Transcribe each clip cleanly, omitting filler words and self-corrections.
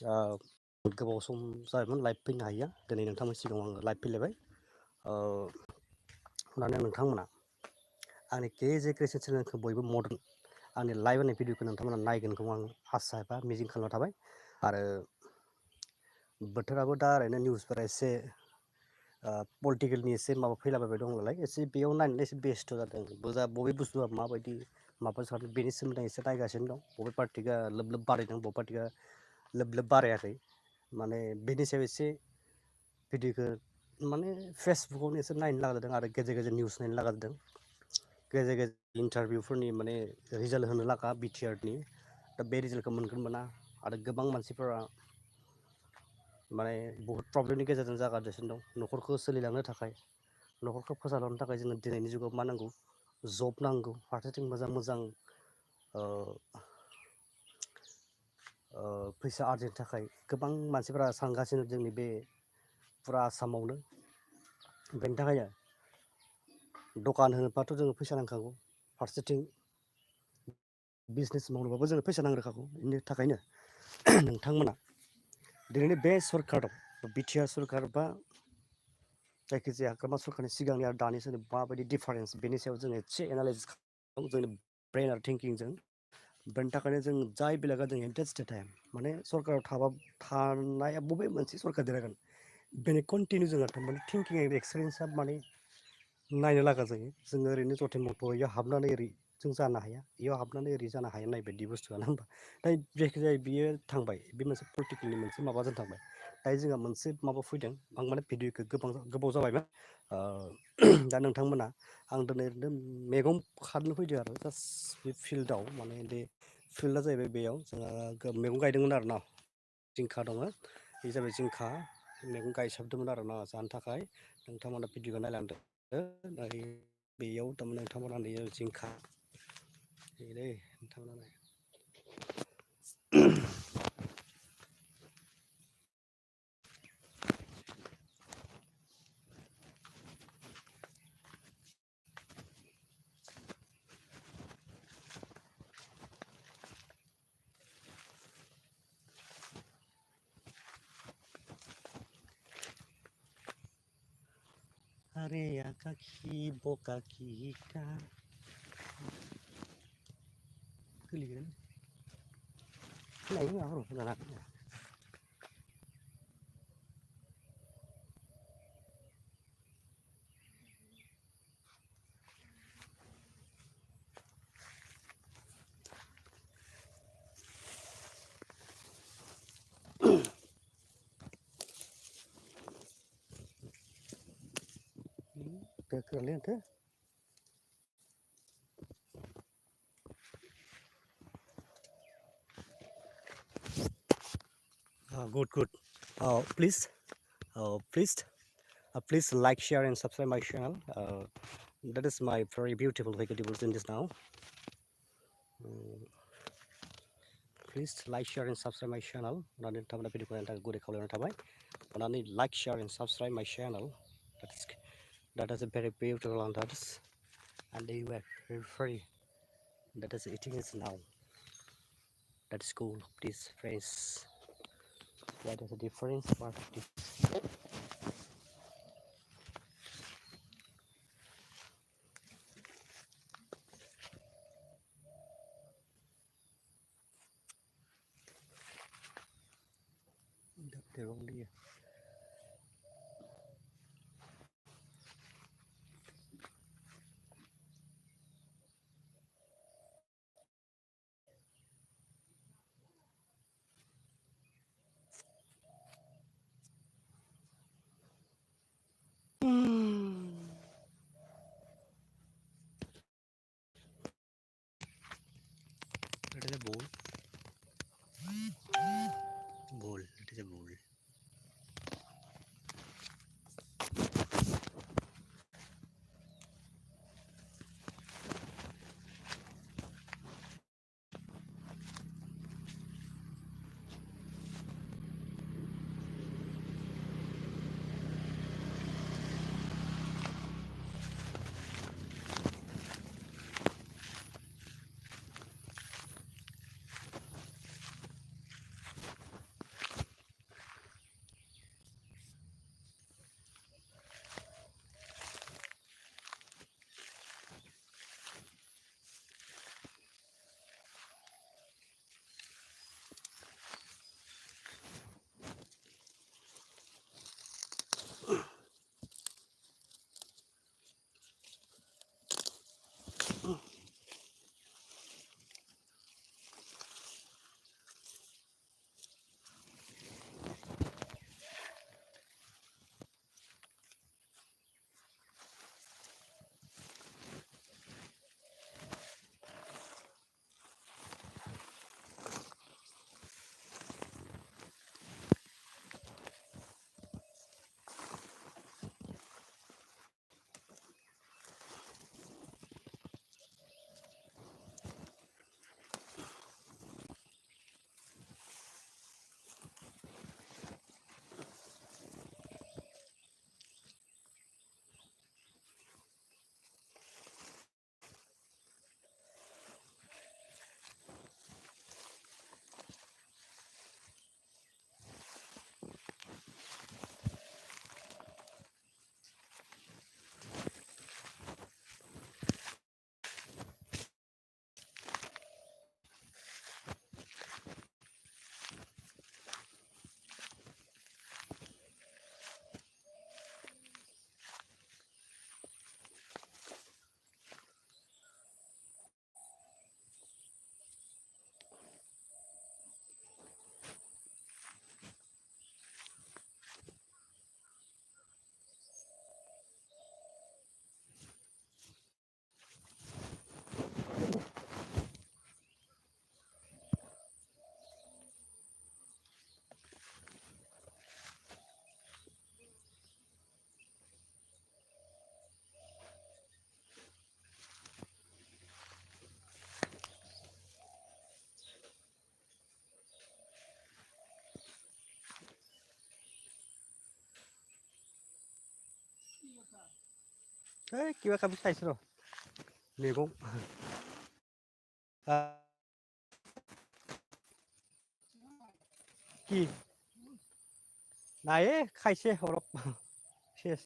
गोबाव सम जाबायमोन लाइभ फैनो हायिया दिनै नोंथांमोननि सिगाङाव आङो लाइभ फैलायबाय होननानै नोंथांमोना आंनि केजे क्रिएसन चेनेलखौ बयबो मदार्न आंनि लाइभ होनाय भिडिअखौ नोंथांमोना नायगोनखौ आं आसा एबा मिजिं खालामना थाबाय आरो बोथोराबो दा ओरैनो निउसफोरा एसे पलिटिकेलनि एसे माबा फैलाबायबाय दं नालाय एसे बेयाव नायनानै एसे बेस्थ' जादों बबे बुस्थुआ माबायदि माबा जादों बेनि सोमोन्दै एसे नायगासिनो दं बबे पार्टिया लोब लोब बारायदों बबे पार्टिया लोब लोब बारायाखै माने बेनि सायाव एसे भिडिअखौ माने फेसबुकआवनो एसे नायनो लागा जादों आरो गेजेर गेजेर निउस नायनो लागा जादों गेजेर गेजेर इन्टारभिउफोरनि माने रिजाल्ट होनो लागा बिटिआरनि दा बे रिजाल्टखौ मोनगोन मोना आरो गोबां मानसिफोरा माने बहुद प्रब्लेमनि गेजेरजों जागासिनो दं न'खरखौ सोलिलांनो थाखाय न'खरखौ फोसाबलांनो थाखाय जोङो दिनैनि जुगाव मा नांगौ जब नांगौ फारसेथिं मोजां मोजां फैसा आरजिनो थाखाय गोबां मानसिफोरा सानगासिनो जोंनि बे फुरा आसामावनो बेनि थाखायनो दखान होनोबाथ' जोङो फैसा नांखागौ फारसेथिं बिजनेस मावनोबाबो जोङो फैसा नांग्रोखागौ बेनि थाखायनो नोंथांमोना दिनैनि बे सरकाराव बिटिआर सरकार बा जायखिजाया हाग्रामा सरकारनि सिगांनि आरो दानि सोरनि माबायदि डिफारेन्स बेनि सायाव जोङो एसे एनालाइसिस खालामो जोंनि ब्रेन आरो थिंकिंजों बेनि थाखायनो जों जाय बेलेगा जों इन्टारेस्टेड टाइम माने सरकाराव थानाया बबे मोनसे सरकार देरहागोन बेनि कन्टिनिउ जोंहा थारमाने थिंकिं एन्ड एक्सपिरियेन्सा माने नायनो लागा जायो जोङो ओरैनो जथे मथ' इयाव हाबनानै ओरै जों जानो हाया इयाव हाबनानै ओरै जानो हाया नाय बायदि बुस्थुआनो होनबा दा जायखिजाया बियो थांबाय बे मोनसे पलिटिकेलनि मोनसे माबाजों थांबाय दायो जोंहा मोनसे माबा फैदों आं माने भिडिअखौ गोबाव जाबायमोन दा नोंथांमोना आं दिनै ओरैनो मैगं खानो फैदों आरो जास्ट बे फिल्डआव माने बे फिल्डआ जाहैबाय बेयाव जोंहा मैगं गायदोंमोन आरो ना जिंखा दङ बे जाबाय जिंखा मैगं गायसाबदोंमोन आरो ना जानो थाखाय नोंथांमोना भिडिअखौ नायलांदों बेयाव थारमाने नोंथांमोना नै जिंखा नै नोंथांमोना आरे आकाखि बकाखिखा गोलैगोन खोनायो माबाफोर जाना गोख्रोंलै आंखो good. Please like, share, and subscribe my channel. That is my very beautiful vegetables in this now. Please like, share, and subscribe my channel. Like, share, and subscribe my channel. That is a very beautiful and they were very free. That is eating is now. That is cool. Please, friends. What is the difference? They're only That is a bowl. Bowl. It is a bowl. এই কিবা কাবি চাইছোঁ ৰ মেগं কি নাই খাইছে অলপ শেষ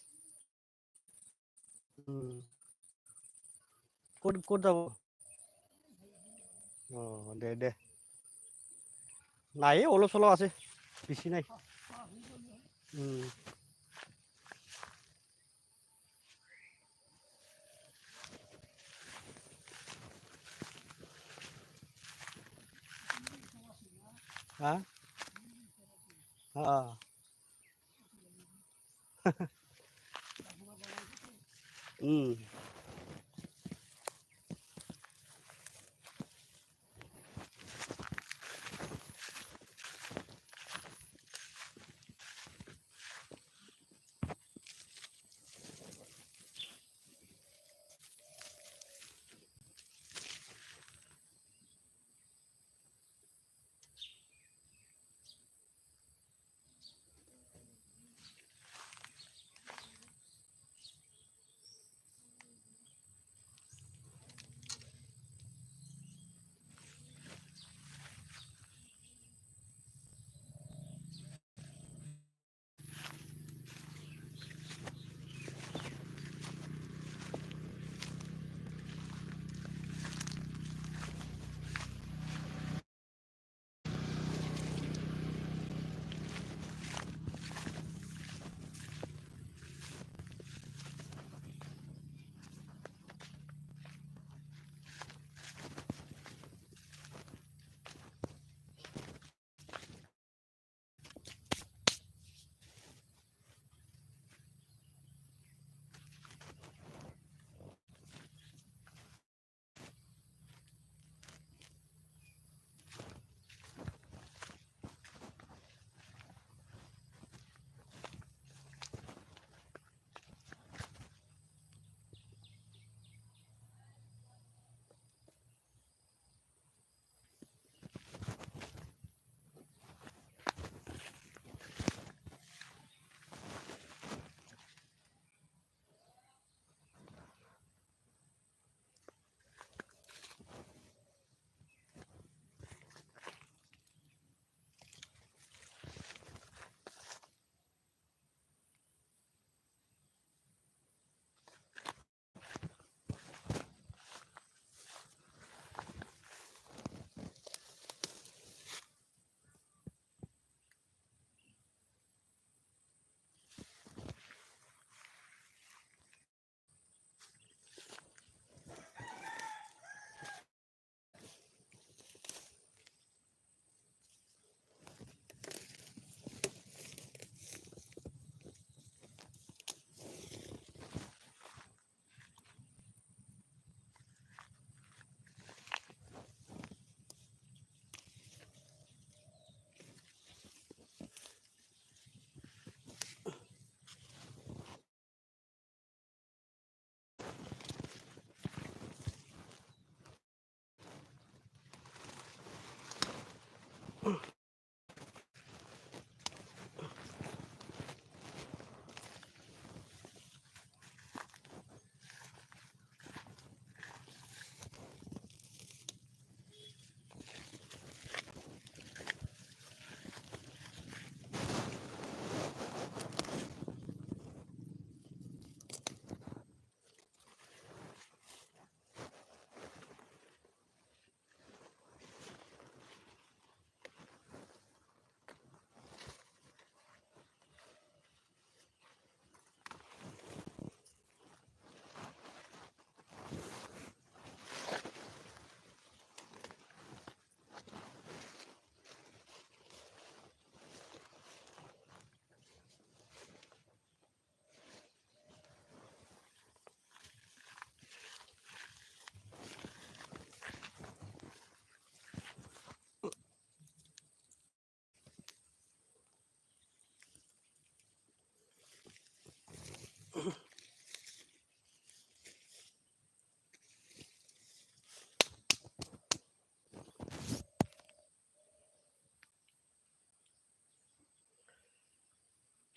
ক'ত যাব দে নাই অলপ চলপ আছে বেছি নাই হা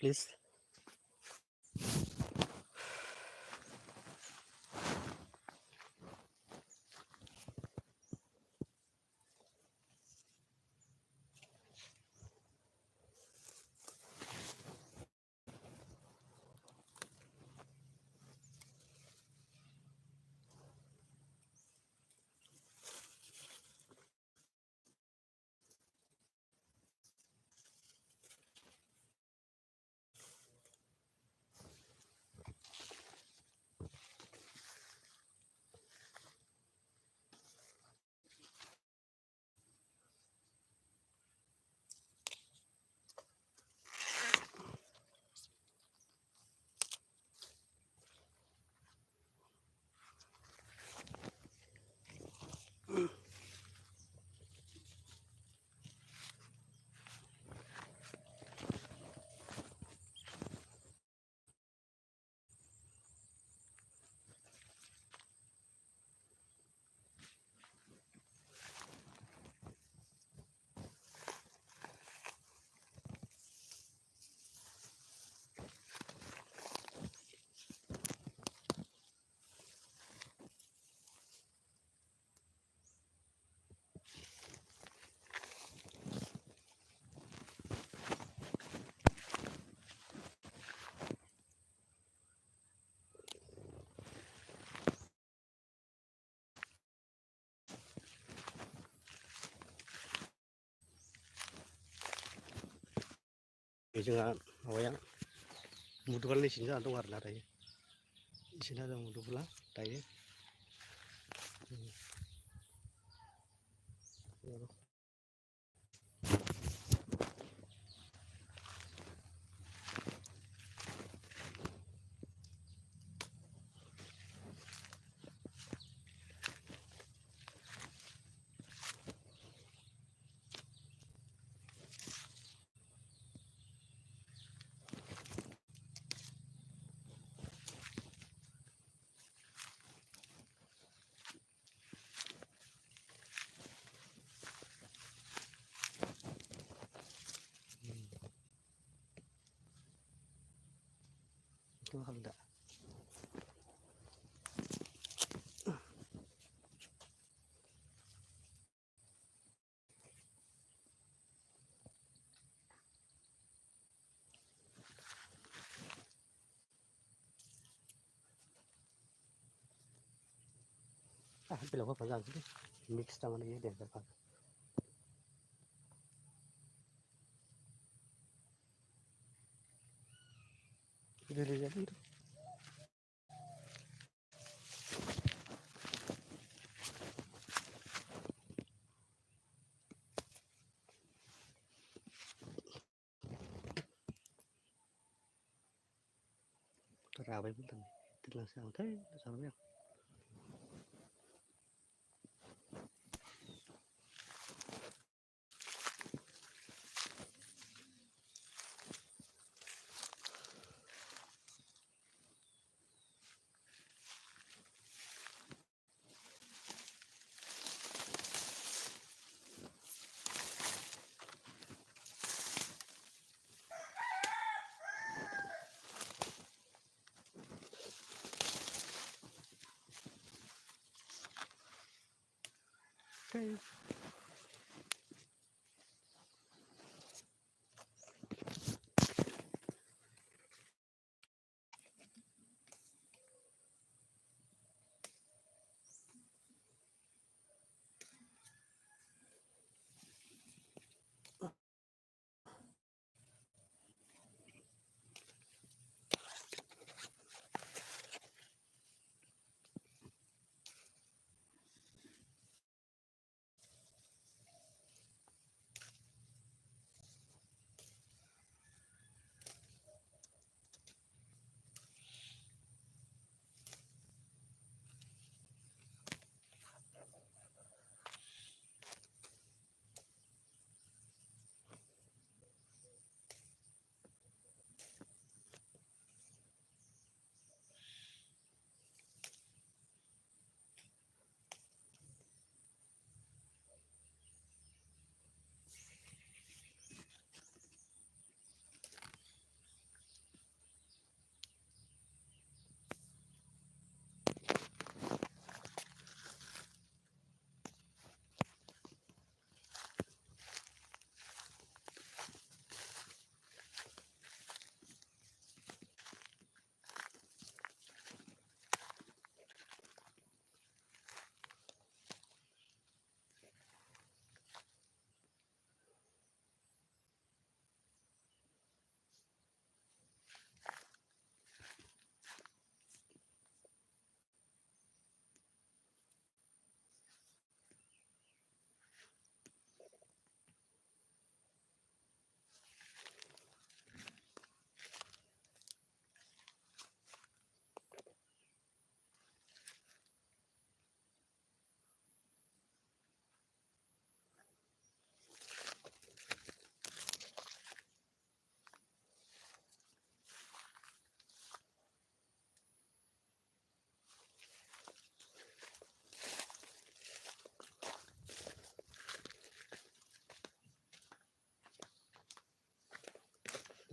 প্লিজ जोंहा माबाया मुदुफुलनि सिन जाना दं आरोना दायो इसिना दं मुदुफुला दायो itu ada belok apa lagi sih mix sama ini deh berapa jadi itu terawih pun tidak santai sama kayak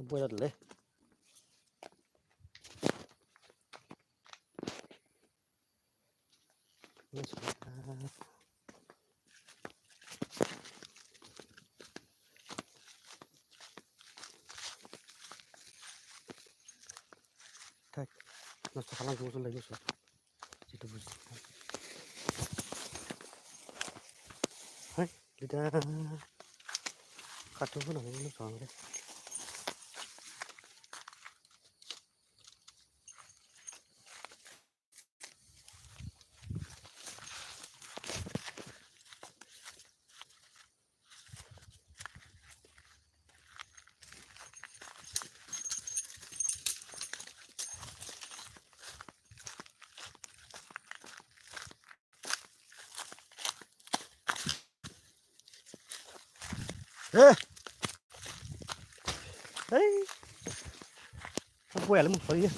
buat dulu tak nasi kalang juga lagi so itu bus hai kita kacau pun orang ini soalnya Đấy, không quẻ lắm một tí.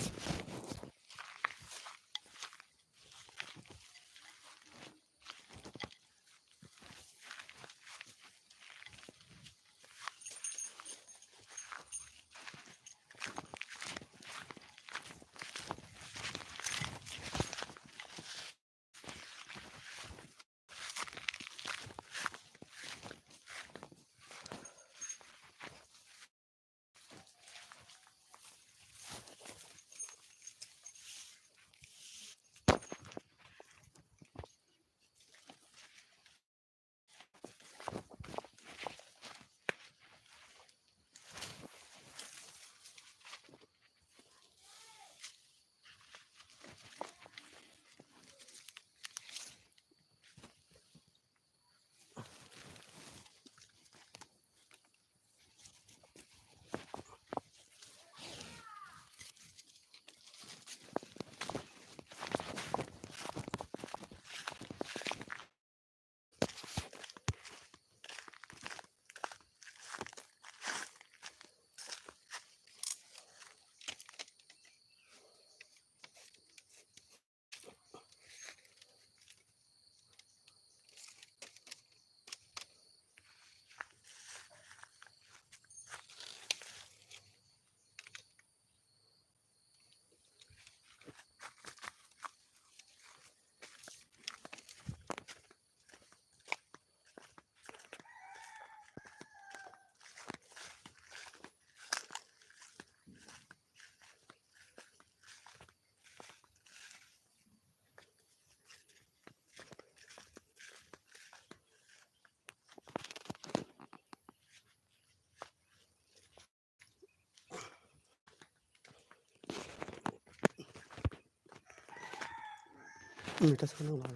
Người ta sao nó vào.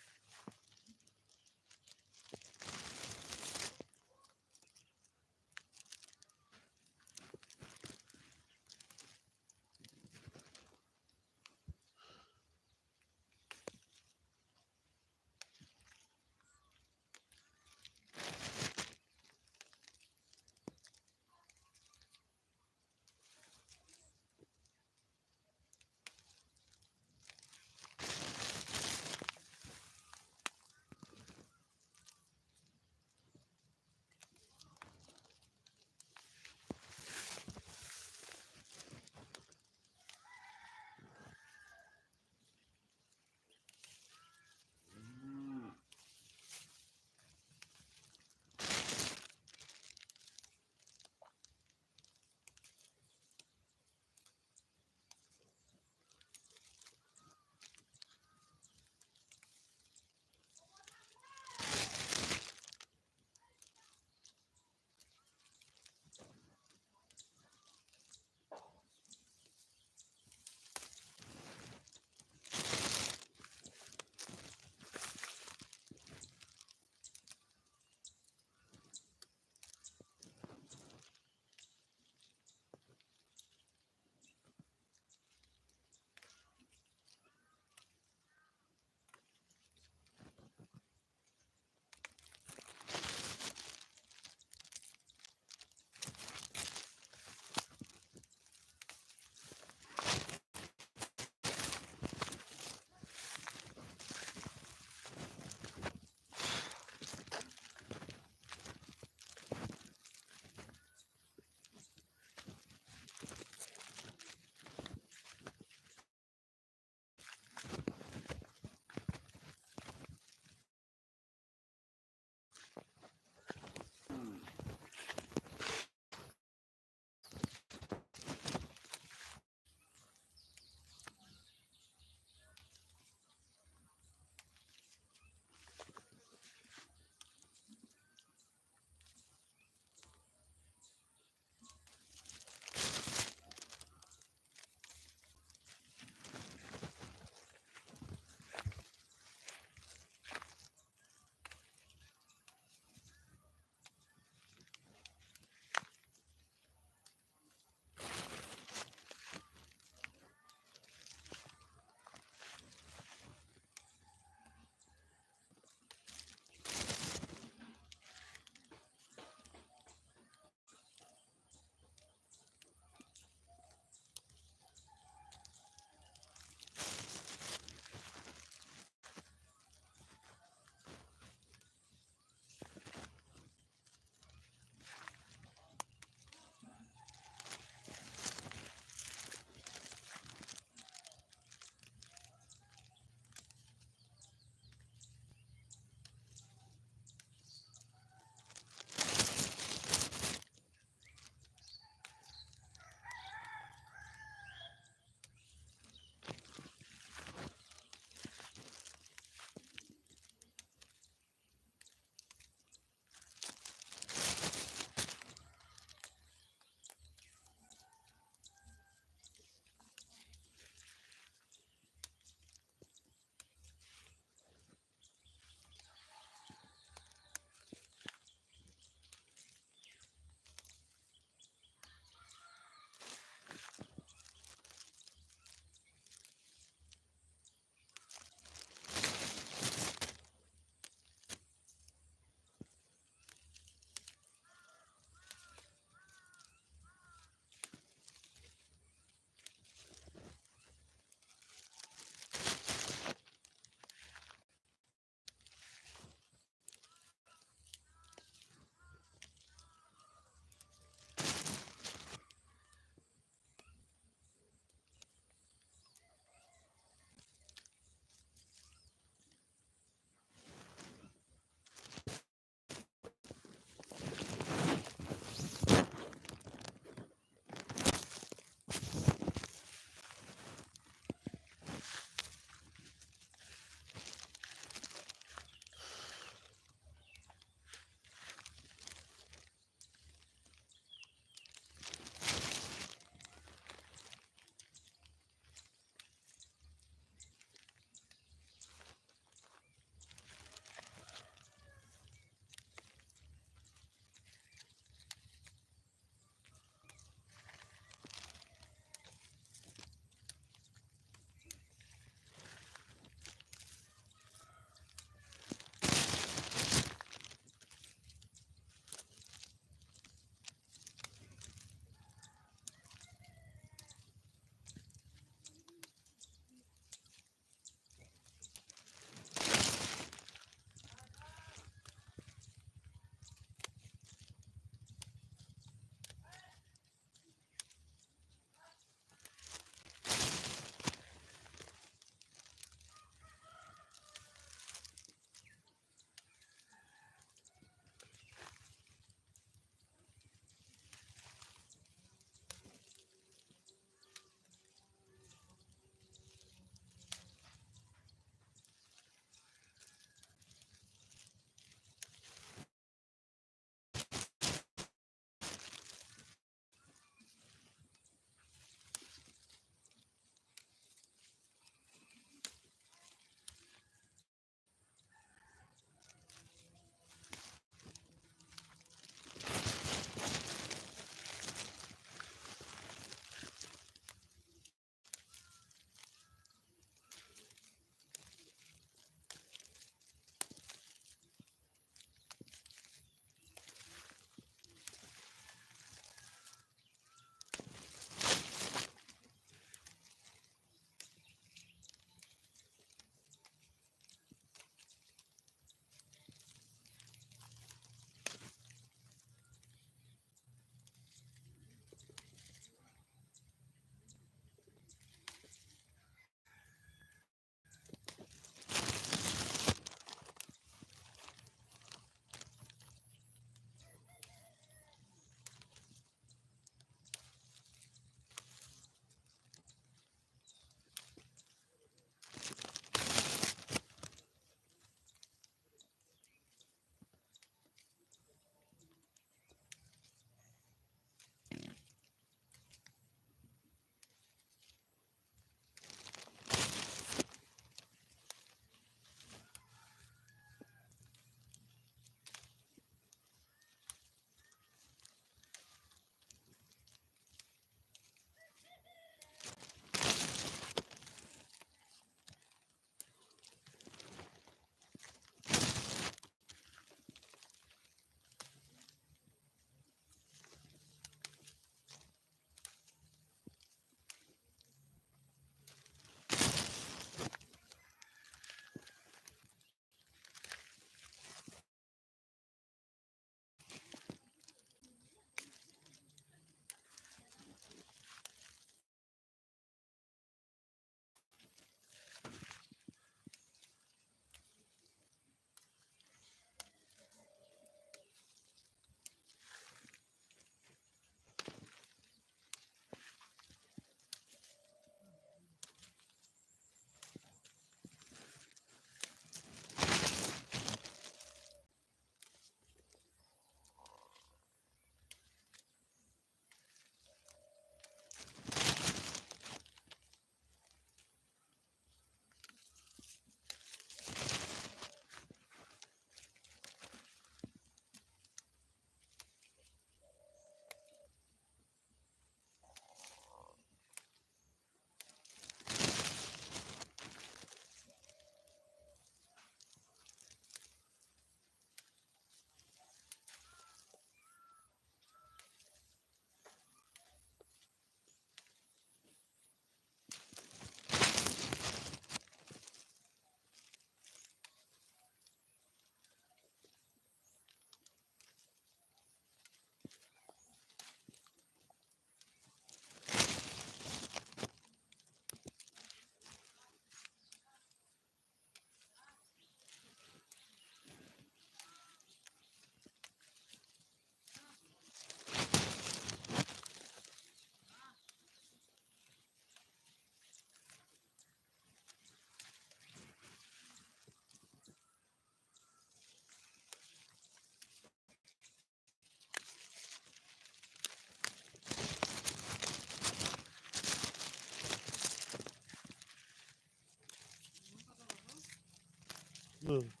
Hmm.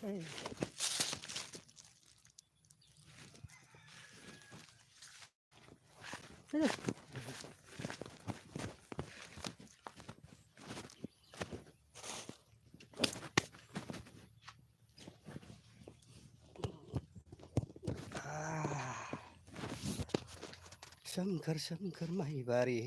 Hey. Shankar Shankar माहीबारी.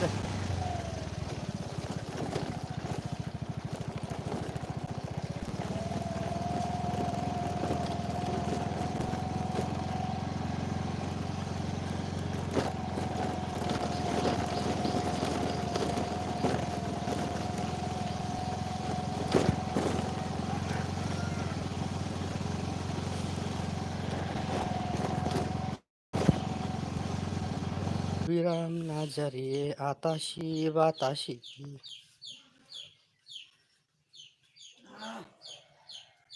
दे बिराम नार्जारि आतासि बातासि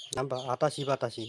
नङा होमबा आतासि बातासि